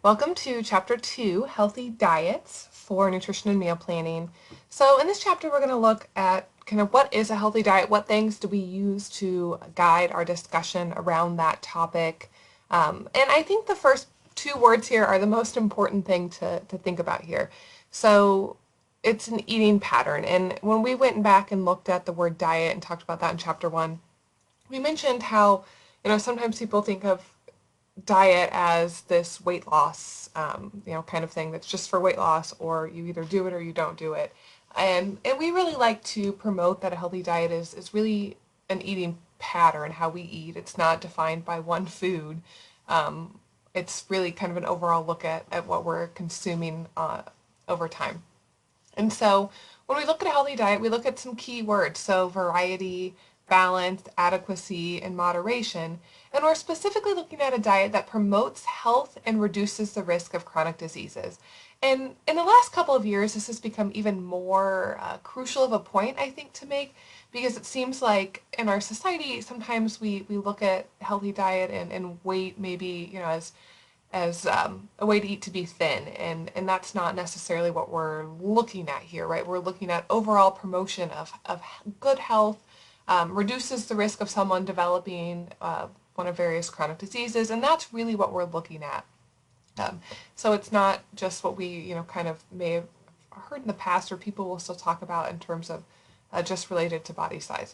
Welcome to Chapter 2, Healthy Diets for Nutrition and Meal Planning. So in this chapter we're going to look at kind of what is a healthy diet, what things do we use to guide our discussion around that topic. And I think the first two words here are the most important thing to think about here. So it's an eating pattern. And when we went back and looked at the word diet and talked about that in Chapter 1, we mentioned how, sometimes people think of diet as this weight loss, kind of thing that's just for weight loss, or you either do it or you don't do it. And we really like to promote that a healthy diet is really an eating pattern, how we eat. It's not defined by one food. It's really kind of an overall look at what we're consuming over time. And so when we look at a healthy diet, we look at some key words. So variety, balance, adequacy, and moderation. And we're specifically looking at a diet that promotes health and reduces the risk of chronic diseases. And in the last couple of years, this has become even more crucial of a point, I think, to make, because it seems like in our society, sometimes we look at healthy diet and weight maybe, as a way to eat to be thin, and that's not necessarily what we're looking at here, right? We're looking at overall promotion of good health, reduces the risk of someone developing one of various chronic diseases, and that's really what we're looking at. So it's not just what we, kind of may have heard in the past, or people will still talk about in terms of just related to body size.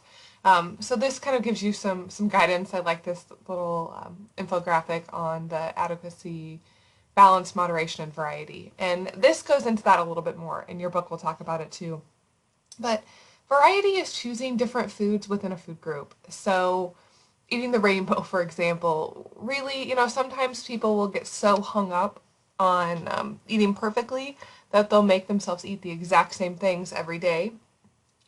So this kind of gives you some guidance. I like this little infographic on the adequacy, balance, moderation, and variety. And this goes into that a little bit more. In your book, we'll talk about it too. But variety is choosing different foods within a food group. So eating the rainbow, for example, really, sometimes people will get so hung up on eating perfectly that they'll make themselves eat the exact same things every day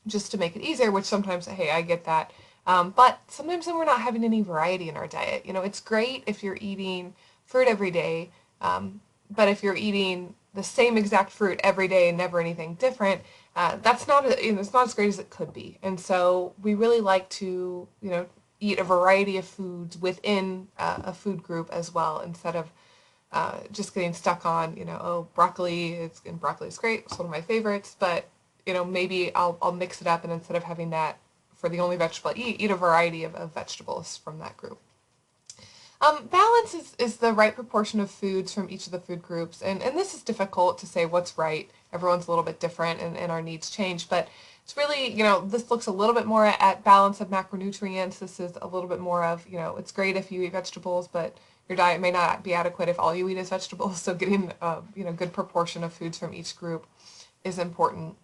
just to make it easier, which sometimes, hey, I get that. But sometimes then we're not having any variety in our diet. It's great if you're eating fruit every day, but if you're eating the same exact fruit every day and never anything different, that's not, it's not as great as it could be. And so we really like to, eat a variety of foods within a food group as well, instead of just getting stuck on, broccoli is great. It's one of my favorites, but maybe I'll mix it up, and instead of having that for the only vegetable I eat a variety of vegetables from that group. Balance is the right proportion of foods from each of the food groups, and this is difficult to say what's right. Everyone's a little bit different, and our needs change, but it's really, this looks a little bit more at balance of macronutrients. This is a little bit more of, it's great if you eat vegetables, but your diet may not be adequate if all you eat is vegetables, so getting a good proportion of foods from each group is important.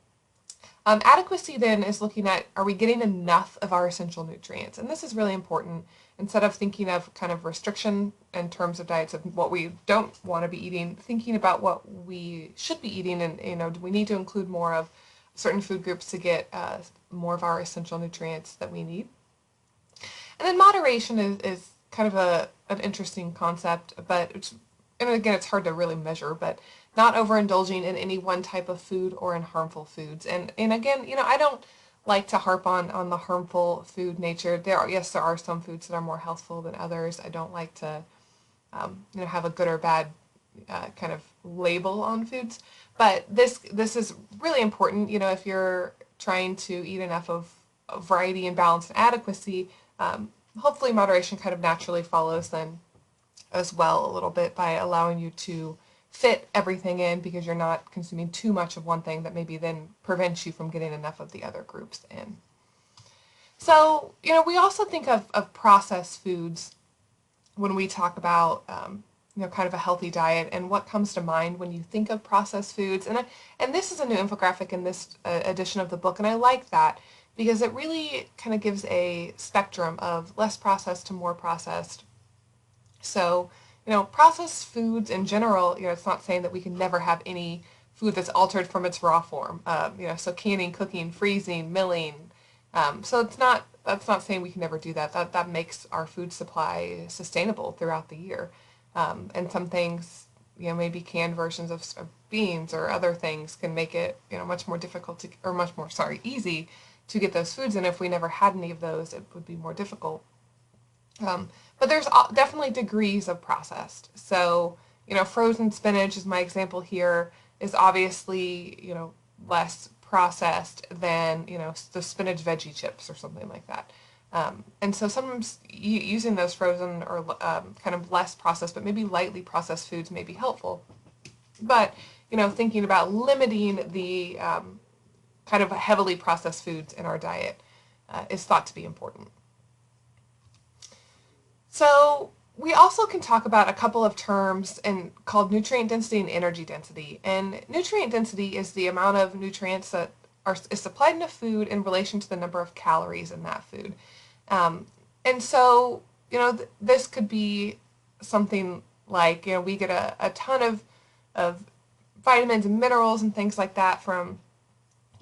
Adequacy then is looking at, are we getting enough of our essential nutrients? And this is really important. Instead of thinking of kind of restriction in terms of diets of what we don't want to be eating, thinking about what we should be eating, and do we need to include more of certain food groups to get more of our essential nutrients that we need. And then moderation is kind of an interesting concept, but and again, it's hard to really measure, but not overindulging in any one type of food or in harmful foods. And again, I don't like to harp on the harmful food nature. There are some foods that are more healthful than others. I don't like to, have a good or bad kind of label on foods. But this is really important. If you're trying to eat enough of variety and balance and adequacy, hopefully moderation kind of naturally follows then as well a little bit, by allowing you to fit everything in, because you're not consuming too much of one thing that maybe then prevents you from getting enough of the other groups in. So, we also think of processed foods when we talk about, kind of a healthy diet, and what comes to mind when you think of processed foods. And this is a new infographic in this edition of the book, and I like that because it really kind of gives a spectrum of less processed to more processed. So, processed foods in general, it's not saying that we can never have any food that's altered from its raw form. So canning, cooking, freezing, milling. So that's not saying we can never do that. That makes our food supply sustainable throughout the year. And some things, maybe canned versions of beans or other things can make it, much more difficult to, or much more, easy to get those foods. And if we never had any of those, it would be more difficult. But there's definitely degrees of processed. So, Frozen spinach is my example here, is obviously, less processed than, the spinach veggie chips or something like that. And so sometimes using those frozen or kind of less processed, but maybe lightly processed foods may be helpful. But, thinking about limiting the kind of heavily processed foods in our diet is thought to be important. So we also can talk about a couple of terms called nutrient density and energy density. And nutrient density is the amount of nutrients that is supplied in a food in relation to the number of calories in that food. And so, this could be something like, we get a ton of vitamins and minerals and things like that from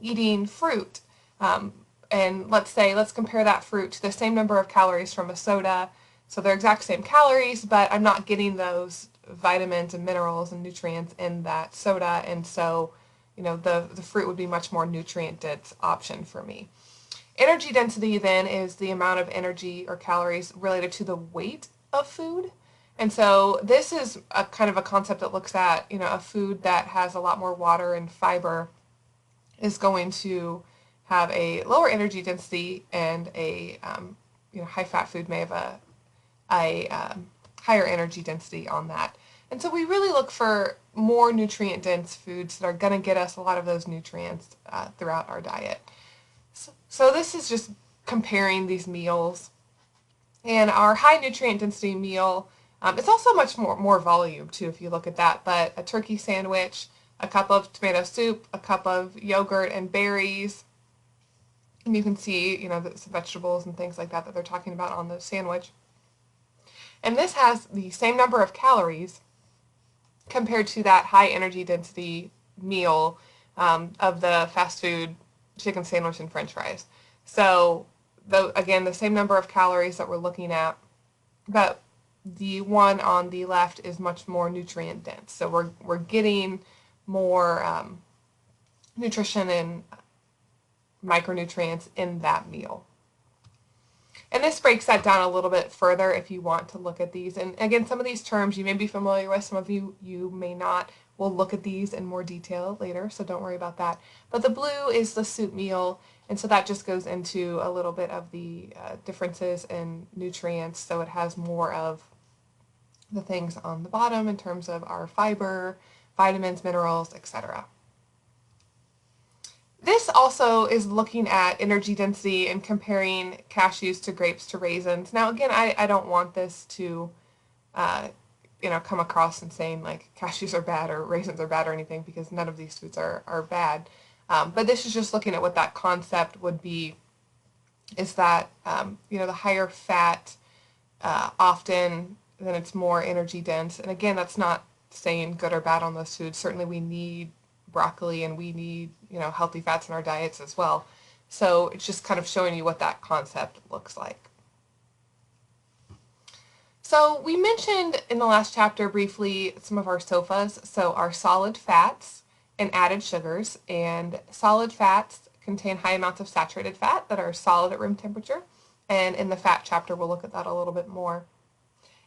eating fruit. And let's compare that fruit to the same number of calories from a soda. So they're exact same calories, but I'm not getting those vitamins and minerals and nutrients in that soda, and so the fruit would be much more nutrient dense option for me. Energy density then is the amount of energy or calories related to the weight of food. And so this is a kind of a concept that looks at, a food that has a lot more water and fiber is going to have a lower energy density, and a high-fat food may have a higher energy density on that. And so we really look for more nutrient-dense foods that are going to get us a lot of those nutrients throughout our diet. So this is just comparing these meals. And our high nutrient density meal, it's also much more volume too if you look at that, but a turkey sandwich, a cup of tomato soup, a cup of yogurt and berries, and you can see, some vegetables and things like that they're talking about on the sandwich. And this has the same number of calories compared to that high energy density meal of the fast food chicken sandwich and french fries. So, again, the same number of calories that we're looking at, but the one on the left is much more nutrient dense. So we're getting more nutrition and micronutrients in that meal. And this breaks that down a little bit further if you want to look at these. And again, some of these terms you may be familiar with, some of you may not. We'll look at these in more detail later, so don't worry about that. But the blue is the soup meal, and so that just goes into a little bit of the differences in nutrients. So it has more of the things on the bottom in terms of our fiber, vitamins, minerals, etc. This also is looking at energy density and comparing cashews to grapes to raisins. Now, again, I don't want this to, come across and saying like cashews are bad or raisins are bad or anything, because none of these foods are bad. But this is just looking at what that concept would be, is that, the higher fat, often then it's more energy dense. And again, that's not saying good or bad on those foods. Certainly we need broccoli and we need, healthy fats in our diets as well. So it's just kind of showing you what that concept looks like. So we mentioned in the last chapter briefly some of our SOFAs, so our solid fats and added sugars. And solid fats contain high amounts of saturated fat that are solid at room temperature. And in the fat chapter, we'll look at that a little bit more.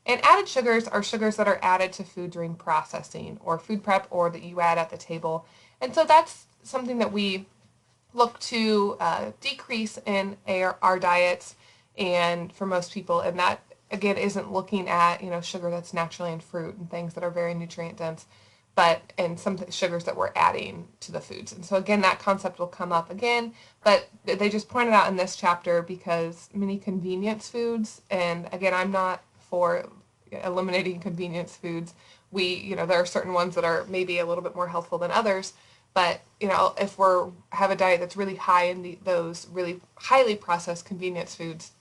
And added sugars are sugars that are added to food during processing or food prep, or that you add at the table. And so that's something that we look to decrease in our diets, and for most people, and that again isn't looking at sugar that's naturally in fruit and things that are very nutrient dense, and some sugars that we're adding to the foods. And so again, that concept will come up again, but they just pointed out in this chapter because many convenience foods, and again, I'm not for eliminating convenience foods. There are certain ones that are maybe a little bit more healthful than others, but if have a diet that's really high in those really highly processed convenience foods,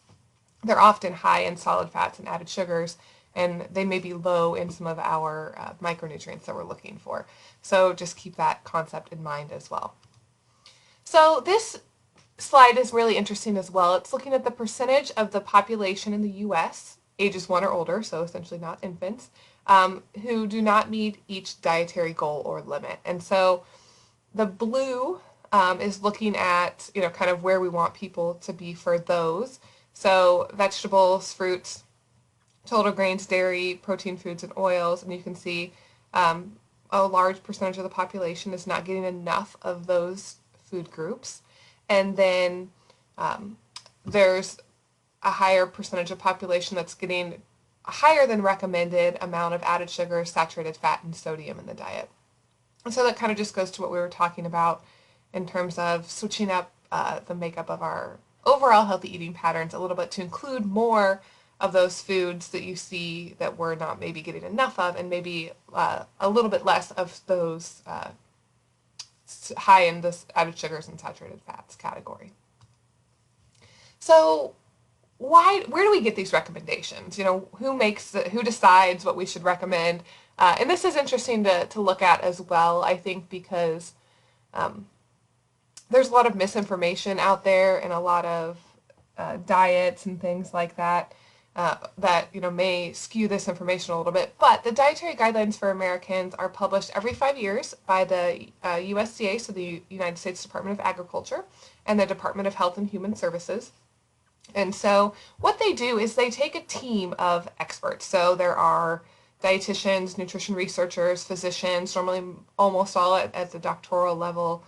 they're often high in solid fats and added sugars, and they may be low in some of our micronutrients that we're looking for. So just keep that concept in mind as well. So this slide is really interesting as well. It's looking at the percentage of the population in the U.S., ages 1 or older, so essentially not infants, who do not meet each dietary goal or limit. And so the blue is looking at, kind of where we want people to be for those. So vegetables, fruits, total grains, dairy, protein foods, and oils. And you can see a large percentage of the population is not getting enough of those food groups. And then there's a higher percentage of population that's getting a higher than recommended amount of added sugar, saturated fat, and sodium in the diet. And so that kind of just goes to what we were talking about in terms of switching up the makeup of our overall healthy eating patterns a little bit to include more of those foods that you see that we're not maybe getting enough of, and maybe a little bit less of those high in this added sugars and saturated fats category. So where do we get these recommendations? Who decides what we should recommend? And this is interesting to look at as well, I think, because there's a lot of misinformation out there and a lot of diets and things like that that may skew this information a little bit. But the dietary guidelines for Americans are published every 5 years by the USDA, so the United States Department of Agriculture, and the Department of Health and Human Services. And so what they do is they take a team of experts. So there are dietitians, nutrition researchers, physicians, normally almost all at the doctoral level,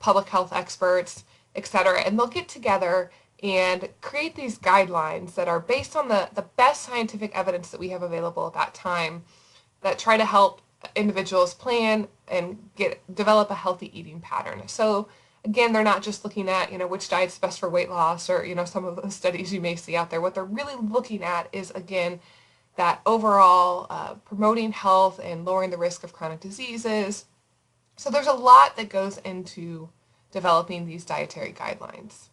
public health experts, etc. And they'll get together and create these guidelines that are based on the best scientific evidence that we have available at that time that try to help individuals plan and develop a healthy eating pattern. So again, they're not just looking at, which diet's best for weight loss or, some of those studies you may see out there. What they're really looking at is, again, that overall promoting health and lowering the risk of chronic diseases. So there's a lot that goes into developing these dietary guidelines.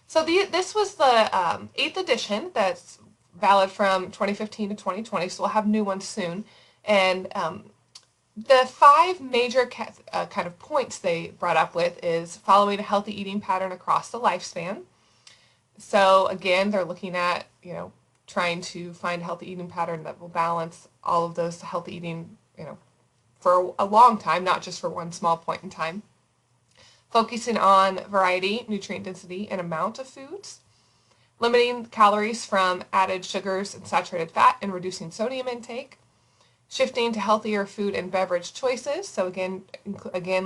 So this was the 8th edition that's valid from 2015 to 2020, so we'll have new ones soon. And the 5 major kind of points they brought up with is following a healthy eating pattern across the lifespan. So again, they're looking at, trying to find a healthy eating pattern that will balance all of those healthy eating, for a long time, not just for one small point in time. Focusing on variety, nutrient density, and amount of foods. Limiting calories from added sugars and saturated fat and reducing sodium intake. Shifting to healthier food and beverage choices. So again,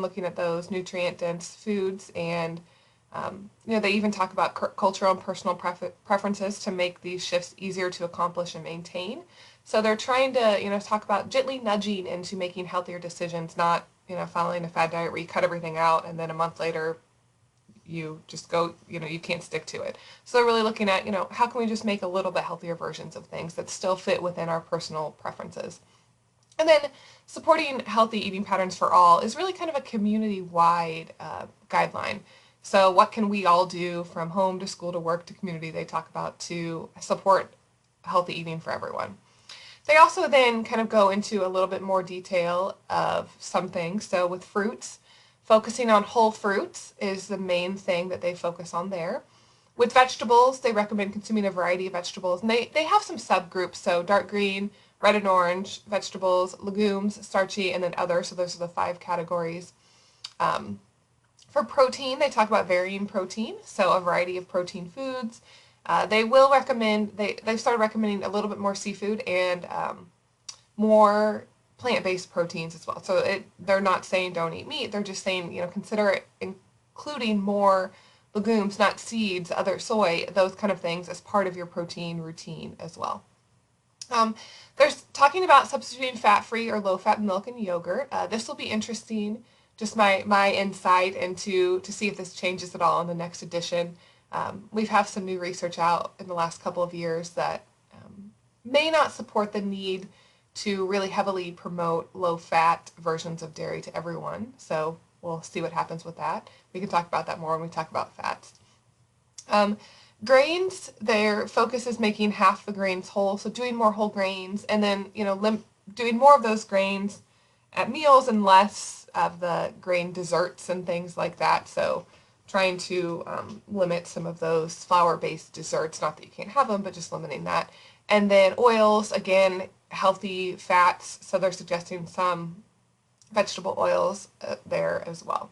looking at those nutrient-dense foods, and they even talk about cultural and personal preferences to make these shifts easier to accomplish and maintain. So they're trying to, talk about gently nudging into making healthier decisions, not, following a fad diet where you cut everything out and then a month later you just go, you can't stick to it. So they're really looking at, how can we just make a little bit healthier versions of things that still fit within our personal preferences. And then supporting healthy eating patterns for all is really kind of a community-wide guideline. So what can we all do from home to school to work to community, they talk about, to support healthy eating for everyone. They also then kind of go into a little bit more detail of some things. So with fruits, focusing on whole fruits is the main thing that they focus on there. With vegetables, they recommend consuming a variety of vegetables. And they have some subgroups, so dark green, red and orange vegetables, legumes, starchy, and then other. So those are the 5 categories. For protein, they talk about varying protein, so a variety of protein foods. They will recommend, they've started recommending a little bit more seafood and more plant-based proteins as well. So they're not saying don't eat meat, they're just saying, consider including more legumes, not seeds, other soy, those kind of things as part of your protein routine as well. There's talking about substituting fat-free or low-fat milk and yogurt. This will be interesting, just my insight into to see if this changes at all in the next edition. We've had some new research out in the last couple of years that may not support the need to really heavily promote low-fat versions of dairy to everyone. So we'll see what happens with that. We can talk about that more when we talk about fats. Grains, their focus is making half the grains whole, so doing more whole grains, and then doing more of those grains at meals and less of the grain desserts and things like that. So trying to limit some of those flour-based desserts, not that you can't have them, but just limiting that. And then oils, again, healthy fats, so they're suggesting some vegetable oils there as well.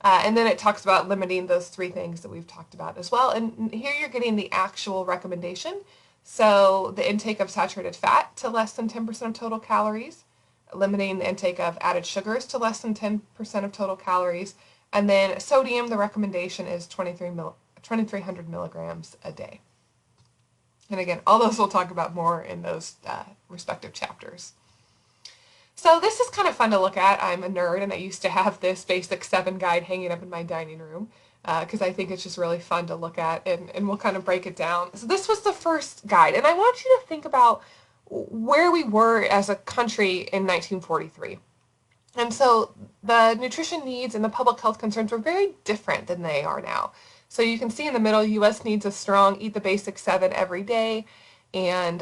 And then it talks about limiting those 3 things that we've talked about as well. And here you're getting the actual recommendation. So the intake of saturated fat to less than 10% of total calories, limiting the intake of added sugars to less than 10% of total calories. And then sodium, the recommendation is 2,300 milligrams a day. And again, all those we'll talk about more in those respective chapters. So this is kind of fun to look at. I'm a nerd, and I used to have this Basic 7 guide hanging up in my dining room because I think it's just really fun to look at, and we'll kind of break it down. So this was the first guide, and I want you to think about where we were as a country in 1943. And so the nutrition needs and the public health concerns were very different than they are now. So you can see in the middle, U.S. needs a strong eat the basic 7 every day, and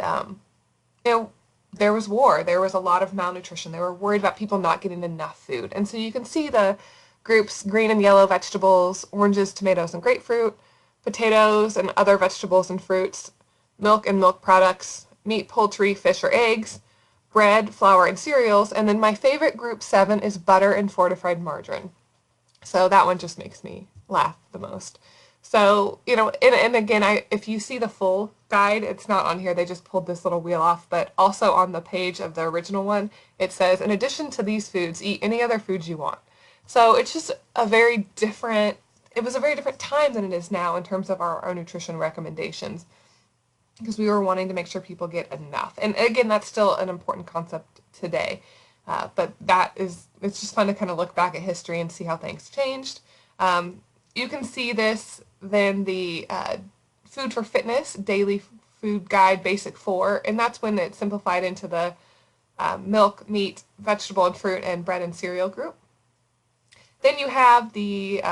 there was war. There was a lot of malnutrition. They were worried about people not getting enough food. And so you can see the groups: green and yellow vegetables, oranges, tomatoes, and grapefruit, potatoes and other vegetables and fruits, milk and milk products, meat, poultry, fish, or eggs, bread, flour, and cereals. And then my favorite group 7 is butter and fortified margarine. So that one just makes me laugh the most. So, and again, if you see the full guide, it's not on here. They just pulled this little wheel off. But also on the page of the original one, it says, in addition to these foods, eat any other foods you want. So it's just it was a very different time than it is now in terms of our nutrition recommendations, because we were wanting to make sure people get enough. And again, that's still an important concept today. But it's just fun to kind of look back at history and see how things changed. You can see this, then the Food for Fitness Daily Food Guide Basic 4, and that's when it's simplified into the milk, meat, vegetable and fruit, and bread and cereal group. Then you have the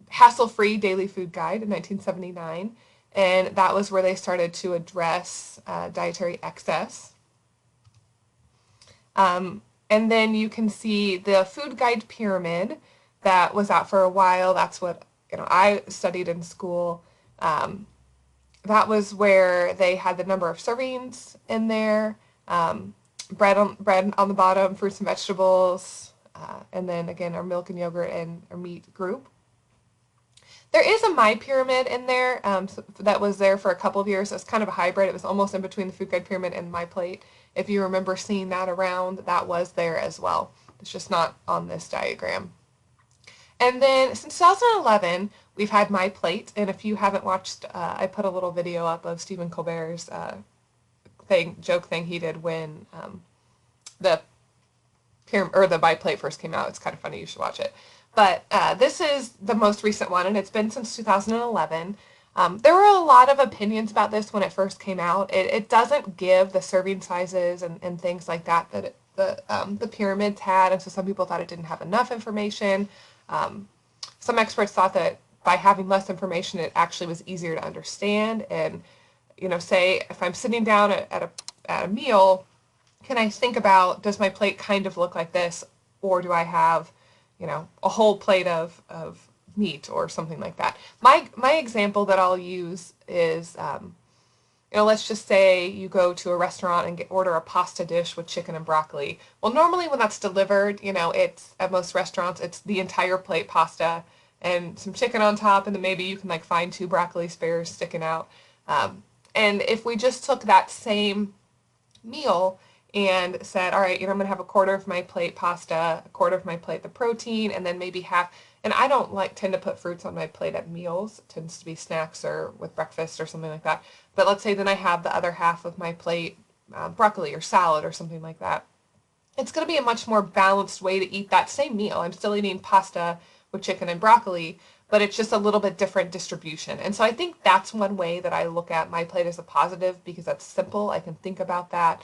Hassle-Free Daily Food Guide in 1979, and that was where they started to address dietary excess. And then you can see the Food Guide Pyramid that was out for a while. That's what I studied in school. That was where they had the number of servings in there, bread on the bottom, fruits and vegetables, and then again our milk and yogurt and our meat group. There is a My Pyramid in there that was there for a couple of years. It's kind of a hybrid. It was almost in between the Food Guide Pyramid and My Plate. If you remember seeing that around, that was there as well. It's just not on this diagram. And then since 2011, we've had My Plate, and if you haven't watched, I put a little video up of Stephen Colbert's joke thing he did when the My Plate first came out. It's kind of funny. You should watch it. But this is the most recent one, and it's been since 2011. There were a lot of opinions about this when it first came out. It doesn't give the serving sizes and things like that the pyramids had, and so some people thought it didn't have enough information. Some experts thought that by having less information, it actually was easier to understand. And say if I'm sitting down at a meal, can I think about, does my plate kind of look like this, or do I have a whole plate of meat or something like that? My example that I'll use is, let's just say you go to a restaurant and order a pasta dish with chicken and broccoli. Well, normally when that's delivered, it's at most restaurants, it's the entire plate pasta and some chicken on top, and then maybe you can find 2 broccoli spears sticking out. And if we just took that same meal and said, all right, I'm going to have a quarter of my plate pasta, a quarter of my plate the protein, and then maybe half, and I don't tend to put fruits on my plate at meals. It tends to be snacks or with breakfast or something like that. But let's say then I have the other half of my plate broccoli or salad or something like that. It's going to be a much more balanced way to eat that same meal. I'm still eating pasta with chicken and broccoli, but it's just a little bit different distribution. And so I think that's one way that I look at My Plate as a positive, because that's simple. I can think about that.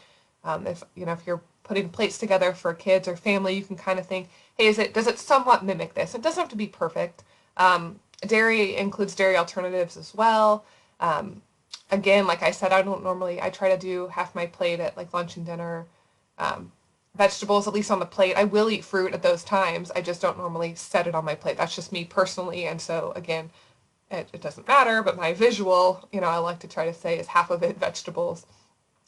If you're putting plates together for kids or family, you can kind of think, hey, does it somewhat mimic this? It doesn't have to be perfect. Dairy includes dairy alternatives as well. Again, like I said, I try to do half my plate at lunch and dinner. Vegetables, at least on the plate. I will eat fruit at those times. I just don't normally set it on my plate. That's just me personally. And so again, it doesn't matter, but my visual, I like to try to say is half of it vegetables.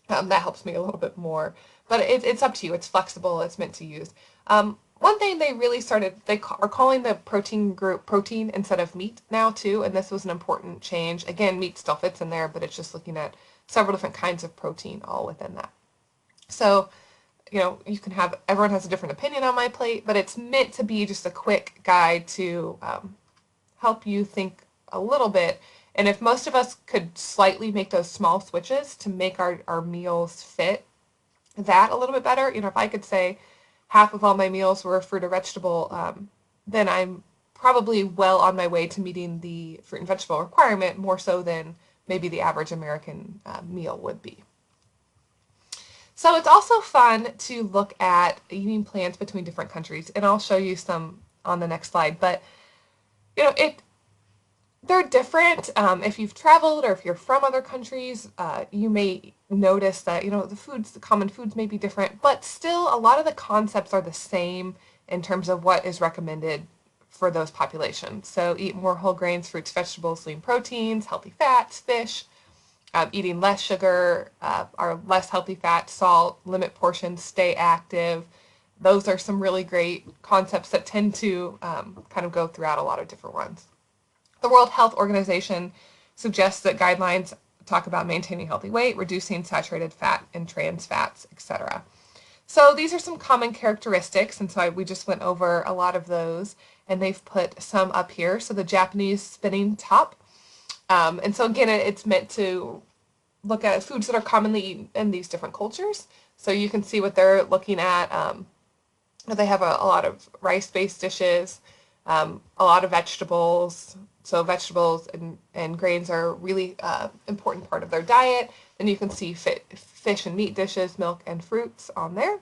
That helps me a little bit more. But it's up to you. It's flexible. It's meant to use. One thing they really they are calling the protein group protein instead of meat now too, and this was an important change. Again, meat still fits in there, but it's just looking at several different kinds of protein all within that. So you can have, everyone has a different opinion on my plate, but it's meant to be just a quick guide to help you think a little bit. And if most of us could slightly make those small switches to make our meals fit that a little bit better, if I could say half of all my meals were fruit or vegetable, then I'm probably well on my way to meeting the fruit and vegetable requirement, more so than maybe the average American meal would be. So it's also fun to look at eating plans between different countries, and I'll show you some on the next slide. But they're different. If you've traveled or if you're from other countries, you may notice that the common foods may be different, but still a lot of the concepts are the same in terms of what is recommended for those populations. So eat more whole grains, fruits, vegetables, lean proteins, healthy fats, fish. Eating less sugar, or less healthy fat, salt, limit portions, stay active. Those are some really great concepts that tend to kind of go throughout a lot of different ones. The World Health Organization suggests that guidelines talk about maintaining healthy weight, reducing saturated fat and trans fats, etc. So these are some common characteristics, and so we just went over a lot of those, and they've put some up here. So the Japanese spinning top. And so again, it's meant to look at foods that are commonly eaten in these different cultures. So you can see what they're looking at. They have a lot of rice-based dishes, a lot of vegetables. So vegetables and grains are a really important part of their diet. And you can see fish and meat dishes, milk and fruits on there.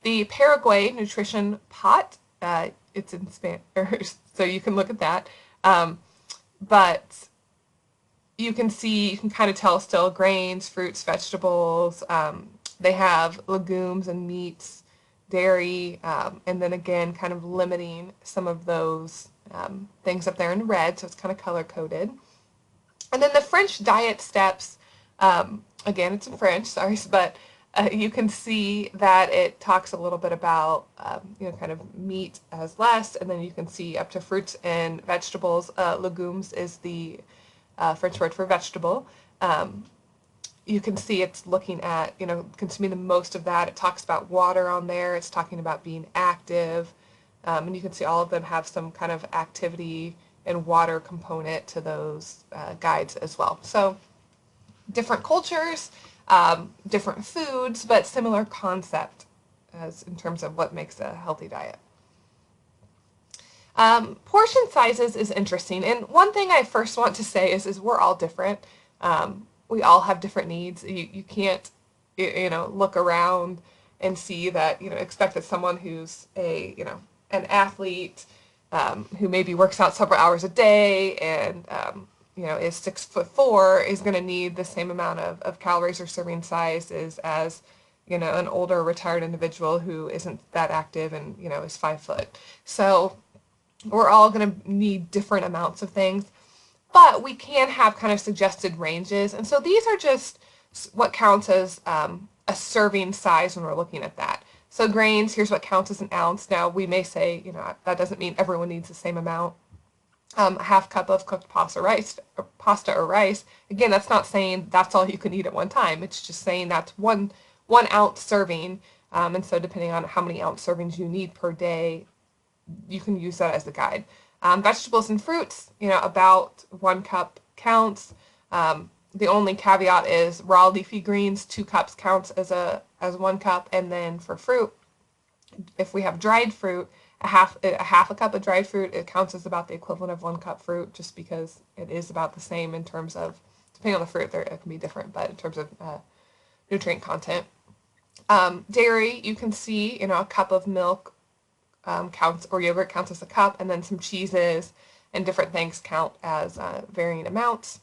The Paraguay nutrition pot, it's in Spanish, so you can look at that. But you can kind of tell still grains, fruits, vegetables. They have legumes and meats, dairy, and then again kind of limiting some of those things up there in red, so it's kind of color-coded. And then the French diet steps, again, it's in French, sorry, but you can see that it talks a little bit about, kind of meat as less, and then you can see up to fruits and vegetables. Legumes is the French word for vegetable. You can see it's looking at, consuming the most of that. It talks about water on there. It's talking about being active. And you can see all of them have some kind of activity and water component to those guides as well. So different cultures, different foods, but similar concept as in terms of what makes a healthy diet. Portion sizes is interesting, and one thing I first want to say is we're all different. We all have different needs. You can't look around and see that expect that someone who's an athlete who maybe works out several hours a day and is 6'4" is going to need the same amount of calories or serving sizes as an older retired individual who isn't that active and is 5 foot. So we're all going to need different amounts of things, but we can have kind of suggested ranges. And so these are just what counts as a serving size when we're looking at that. So grains, here's what counts as an ounce. Now we may say, that doesn't mean everyone needs the same amount. A half cup of cooked pasta or rice. Again, that's not saying that's all you can eat at one time. It's just saying that's one ounce serving. And so depending on how many ounce servings you need per day, you can use that as a guide. Vegetables and fruits, about 1 cup counts. The only caveat is raw leafy greens, 2 cups counts as 1 cup. And then for fruit, if we have dried fruit, a half a cup of dried fruit, it counts as about the equivalent of 1 cup fruit, just because it is about the same in terms of, depending on the fruit, it can be different, but in terms of nutrient content. Dairy, you can see, a cup of milk counts, or yogurt counts as a cup, and then some cheeses and different things count as varying amounts.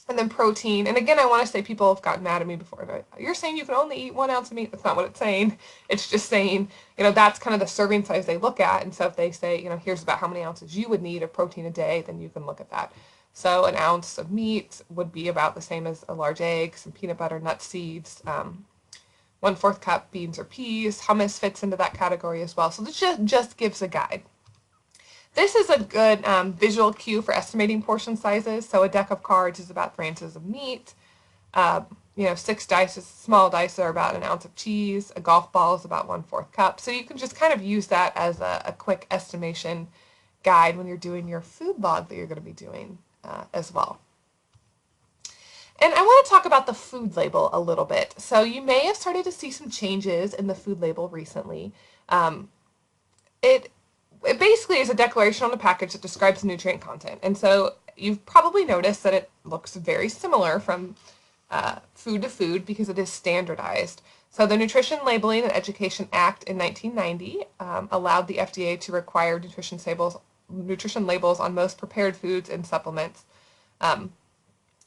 And then protein, and again, I want to say people have gotten mad at me before. You're saying you can only eat 1 ounce of meat. That's not what it's saying. It's just saying, that's kind of the serving size they look at. And so if they say, here's about how many ounces you would need of protein a day, then you can look at that. So an ounce of meat would be about the same as a large egg, some peanut butter, nuts, seeds, 1/4 cup beans or peas. Hummus fits into that category as well. So this just gives a guide. This is a good visual cue for estimating portion sizes. So a deck of cards is about 3 ounces of meat. 6 dice, small dice are about an ounce of cheese. A golf ball is about 1/4 cup. So you can just kind of use that as a quick estimation guide when you're doing your food log that you're going to be doing as well. And I want to talk about the food label a little bit. So you may have started to see some changes in the food label recently. It basically is a declaration on the package that describes the nutrient content. And so you've probably noticed that it looks very similar from food to food because it is standardized. So the Nutrition Labeling and Education Act in 1990 allowed the FDA to require nutrition labels on most prepared foods and supplements.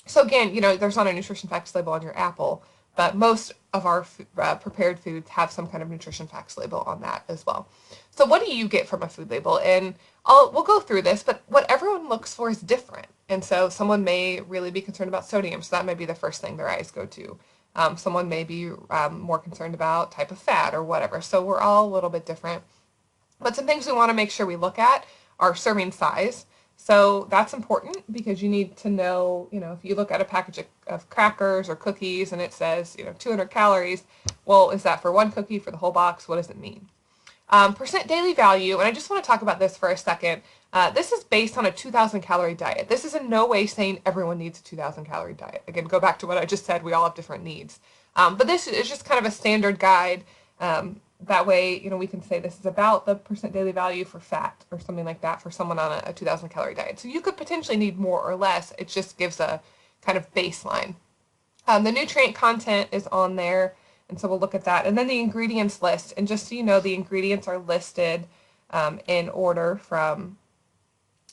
So again, there's not a nutrition facts label on your apple, but most of our prepared foods have some kind of nutrition facts label on that as well. So what do you get from a food label? And we'll go through this, but what everyone looks for is different. And so someone may really be concerned about sodium, so that may be the first thing their eyes go to. Someone may be more concerned about type of fat or whatever. So we're all a little bit different. But some things we want to make sure we look at are serving size. So that's important because you need to know, if you look at a package of crackers or cookies and it says, 200 calories, well, is that for one cookie, for the whole box? What does it mean? Percent daily value, and I just want to talk about this for a second. This is based on a 2,000 calorie diet. This is in no way saying everyone needs a 2,000 calorie diet. Again, go back to what I just said, we all have different needs. But this is just kind of a standard guide. That way, we can say this is about the percent daily value for fat or something like that for someone on a 2,000 calorie diet. So you could potentially need more or less. It just gives a kind of baseline. The nutrient content is on there, and so we'll look at that. And then the ingredients list. And just so you know, the ingredients are listed in order from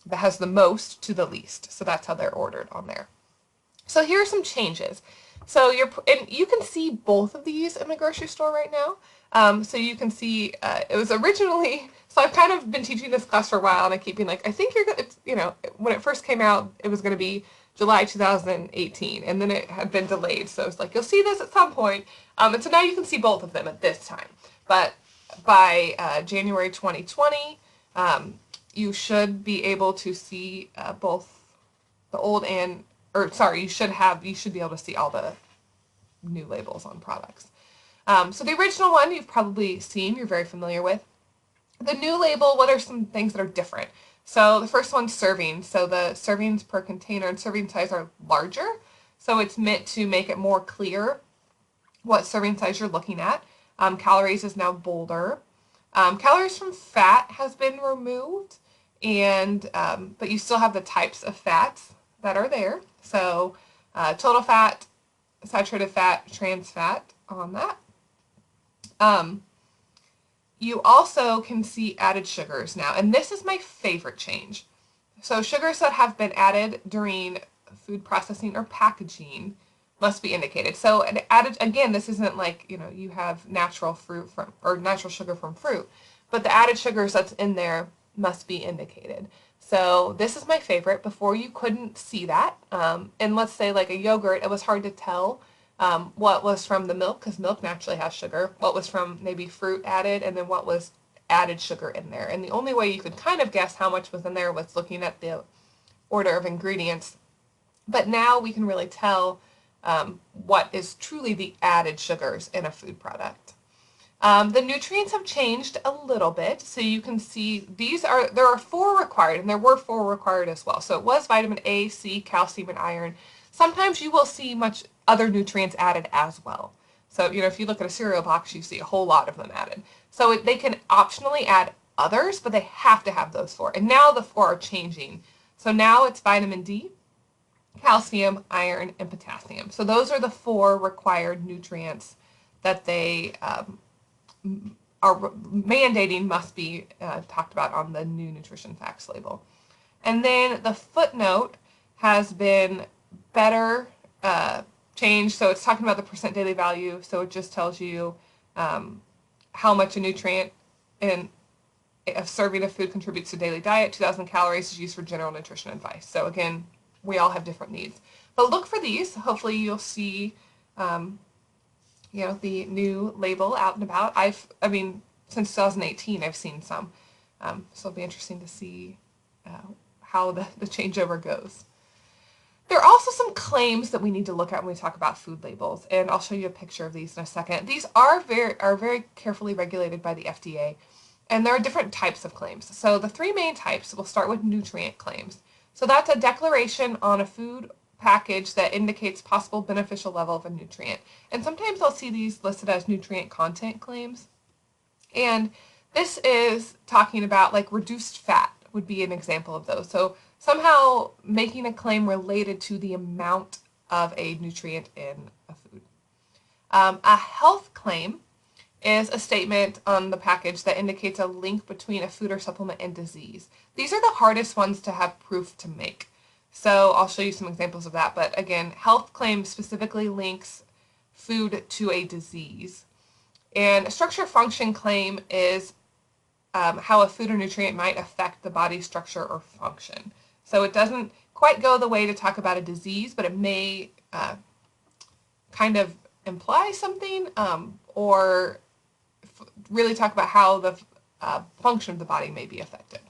that has the most to the least. So that's how they're ordered on there. So here are some changes. So you can see both of these in the grocery store right now. So you can see it was originally, so I've kind of been teaching this class for a while and I keep being like, I think you're going to, when it first came out, it was going to be July 2018 and then it had been delayed. So it's like, you'll see this at some point. And so now you can see both of them at this time. But by January 2020, you should be able to see both the old you should be able to see all the new labels on products. So the original one you've probably seen, you're very familiar with. The new label, what are some things that are different? So the first one's serving. So the servings per container and serving size are larger. So it's meant to make it more clear what serving size you're looking at. Calories is now bolder. Calories from fat has been removed, and but you still have the types of fats that are there. So total fat, saturated fat, trans fat on that. You also can see added sugars now, and this is my favorite change. So sugars that have been added during food processing or packaging must be indicated. So added, again, this isn't like, you have natural fruit or natural sugar from fruit, but the added sugars that's in there must be indicated. So this is my favorite. Before you couldn't see that. And let's say like a yogurt, it was hard to tell what was from the milk, because milk naturally has sugar, what was from maybe fruit added, and then what was added sugar in there. And the only way you could kind of guess how much was in there was looking at the order of ingredients. But now we can really tell what is truly the added sugars in a food product. The nutrients have changed a little bit, so you can see there are 4 required, and there were 4 required as well. So it was vitamin A, C, calcium, and iron. Sometimes you will see much other nutrients added as well. So, if you look at a cereal box, you see a whole lot of them added. So they can optionally add others, but they have to have those 4. And now the 4 are changing. So now it's vitamin D, calcium, iron, and potassium. So those are the 4 required nutrients that they are mandating must be talked about on the new nutrition facts label. And then the footnote has been better changed. So it's talking about the percent daily value. So it just tells you how much a nutrient in a serving of food contributes to daily diet. 2,000 calories is used for general nutrition advice. So again, we all have different needs. But look for these. Hopefully you'll see the new label out and about. Since 2018, I've seen some. So it'll be interesting to see how the changeover goes. There are also some claims that we need to look at when we talk about food labels, and I'll show you a picture of these in a second. These are very carefully regulated by the FDA, and there are different types of claims. So the three main types, we'll start with nutrient claims. So that's a declaration on a food package that indicates possible beneficial level of a nutrient. And sometimes I'll see these listed as nutrient content claims. And this is talking about like reduced fat would be an example of those. So somehow making a claim related to the amount of a nutrient in a food. A health claim is a statement on the package that indicates a link between a food or supplement and disease. These are the hardest ones to have proof to make. So I'll show you some examples of that. But again, health claim specifically links food to a disease. And a structure function claim is how a food or nutrient might affect the body's structure or function. So it doesn't quite go the way to talk about a disease, but it may kind of imply something or really talk about how the function of the body may be affected.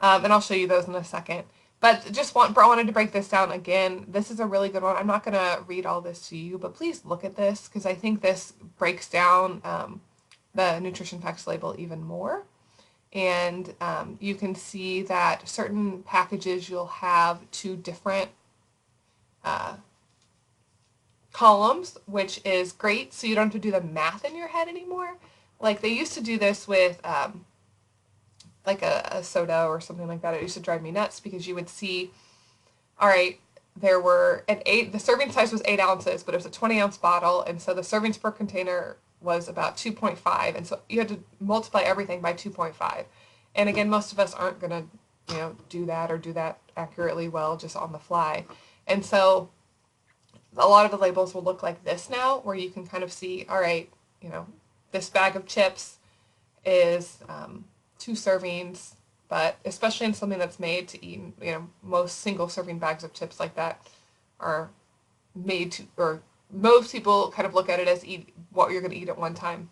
And I'll show you those in a second. But just wanted to break this down again. This is a really good one. I'm not going to read all this to you, but please look at this because I think this breaks down the nutrition facts label even more. And you can see that certain packages you'll have two different columns, which is great, so you don't have to do the math in your head anymore. Like they used to do this with like a soda or something like that. It used to drive me nuts because you would see, all right, there were the serving size was 8 ounces, but it was a 20-ounce bottle, and so the servings per container was about 2.5, and so you had to multiply everything by 2.5. And again, most of us aren't going to, do that accurately well just on the fly. And so a lot of the labels will look like this now, where you can kind of see, all right, this bag of chips is 2 servings, but especially in something that's made to eat, most single serving bags of chips like that are made to, or most people kind of look at it as what you're going to eat at one time.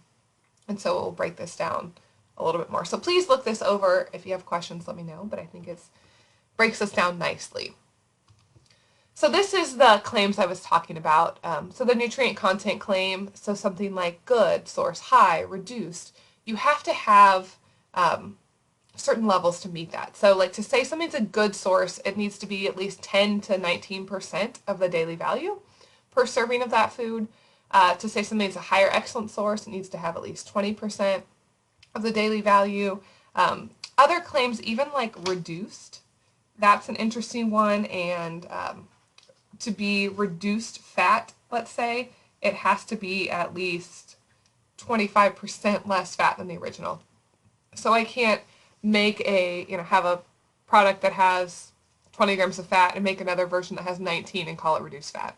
And so we'll break this down a little bit more. So please look this over. If you have questions, let me know, but I think it breaks this down nicely. So this is the claims I was talking about. So the nutrient content claim, so something like good, source high, reduced, you have to have certain levels to meet that. So like to say something's a good source, it needs to be at least 10 to 19% of the daily value per serving of that food. To say something's a higher excellent source, it needs to have at least 20% of the daily value. Other claims, even like reduced, that's an interesting one. And to be reduced fat, let's say, it has to be at least 25% less fat than the original. So I can't make have a product that has 20 grams of fat and make another version that has 19 and call it reduced fat.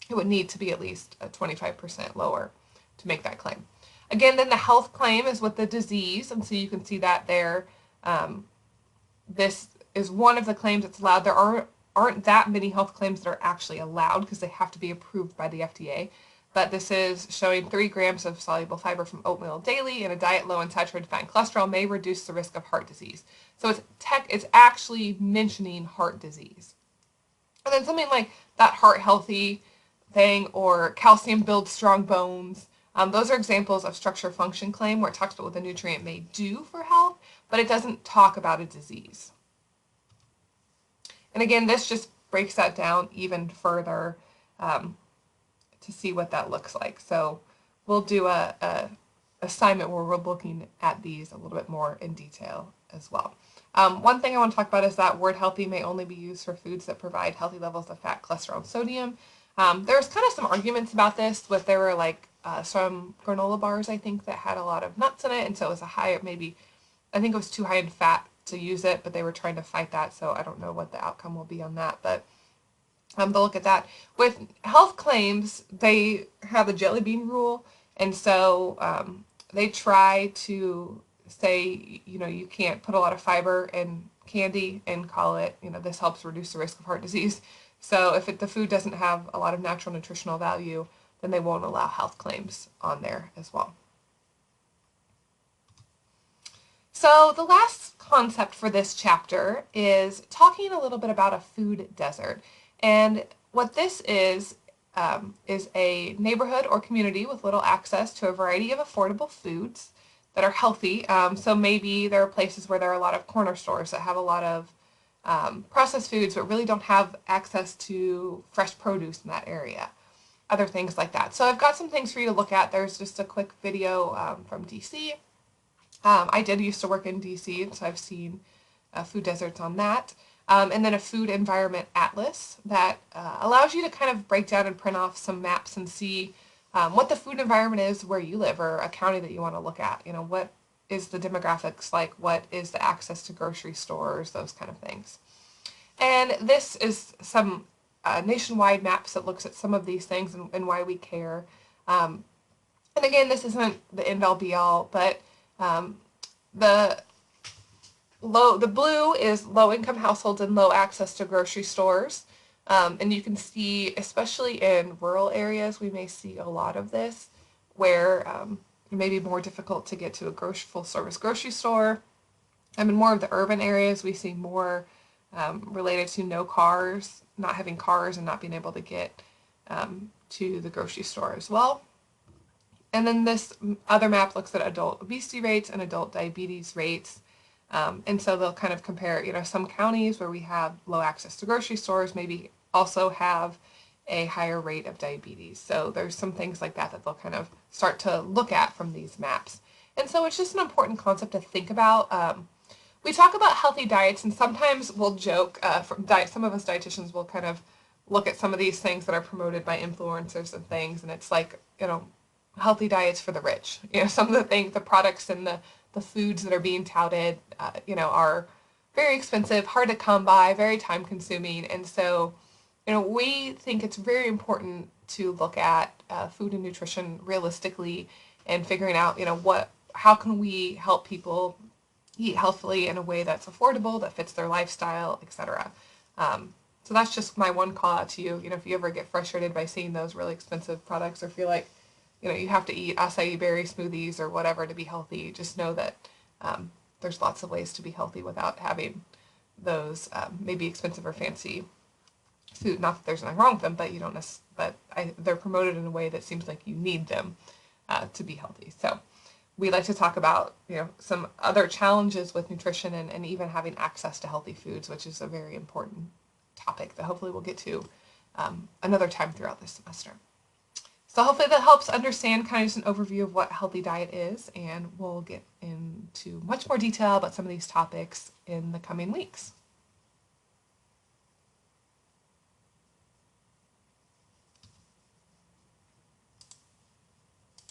It would need to be at least 25% lower to make that claim. Again, then the health claim is with the disease, and so you can see that there. This is one of the claims that's allowed. There aren't that many health claims that are actually allowed because they have to be approved by the FDA. But this is showing 3 grams of soluble fiber from oatmeal daily in a diet low in saturated fat and cholesterol may reduce the risk of heart disease. So it's actually mentioning heart disease. And then something like that heart healthy thing or calcium builds strong bones. Those are examples of structure function claim where it talks about what the nutrient may do for health, but it doesn't talk about a disease. And again, this just breaks that down even further to see what that looks like. So we'll do a assignment where we're looking at these a little bit more in detail as well. One thing I want to talk about is that word healthy may only be used for foods that provide healthy levels of fat, cholesterol, and sodium. There's kind of some arguments about this, but there were like some granola bars, I think, that had a lot of nuts in it, and so it was I think it was too high in fat to use it, but they were trying to fight that, so I don't know what the outcome will be on that, but they'll look at that. With health claims, they have a jelly bean rule, and so they try to say, you can't put a lot of fiber in candy and call it, this helps reduce the risk of heart disease. So if the food doesn't have a lot of natural nutritional value, then they won't allow health claims on there as well. So the last concept for this chapter is talking a little bit about a food desert. And what this is a neighborhood or community with little access to a variety of affordable foods that are healthy. So maybe there are places where there are a lot of corner stores that have a lot of processed foods but really don't have access to fresh produce in that area. Other things like that. So I've got some things for you to look at. There's just a quick video from DC. I did used to work in DC, so I've seen food deserts on that. And then a food environment atlas that allows you to kind of break down and print off some maps and see what the food environment is where you live or a county that you want to look at. You know, what is the demographics like? What is the access to grocery stores? Those kind of things. And this is some nationwide maps that looks at some of these things and why we care. And again, this isn't the end all be all, but the blue is low income households and low access to grocery stores. And you can see, especially in rural areas, we may see a lot of this where it may be more difficult to get to a full service grocery store. In more of the urban areas, we see more related to no cars, not having cars and not being able to get to the grocery store as well. And then this other map looks at adult obesity rates and adult diabetes rates. And so they'll kind of compare, you know, some counties where we have low access to grocery stores maybe also have a higher rate of diabetes. So there's some things like that that they'll kind of start to look at from these maps. And so it's just an important concept to think about. We talk about healthy diets, and sometimes we'll joke, some of us dietitians will kind of look at some of these things that are promoted by influencers and things, and it's like, you know, healthy diets for the rich. You know, some of the things, the products and the foods that are being touted, you know, are very expensive, hard to come by, very time consuming. And so, you know, we think it's very important to look at food and nutrition realistically and figuring out, you know, how can we help people eat healthily in a way that's affordable, that fits their lifestyle, etc. So that's just my one call out to you. You know, if you ever get frustrated by seeing those really expensive products or feel like, you know, you have to eat acai berry smoothies or whatever to be healthy, just know that there's lots of ways to be healthy without having those maybe expensive or fancy food. Not that there's nothing wrong with them, but you don't they're promoted in a way that seems like you need them to be healthy. So we like to talk about, you know, some other challenges with nutrition and even having access to healthy foods, which is a very important topic that hopefully we'll get to another time throughout this semester. So hopefully that helps understand kind of just an overview of what a healthy diet is, and we'll get into much more detail about some of these topics in the coming weeks.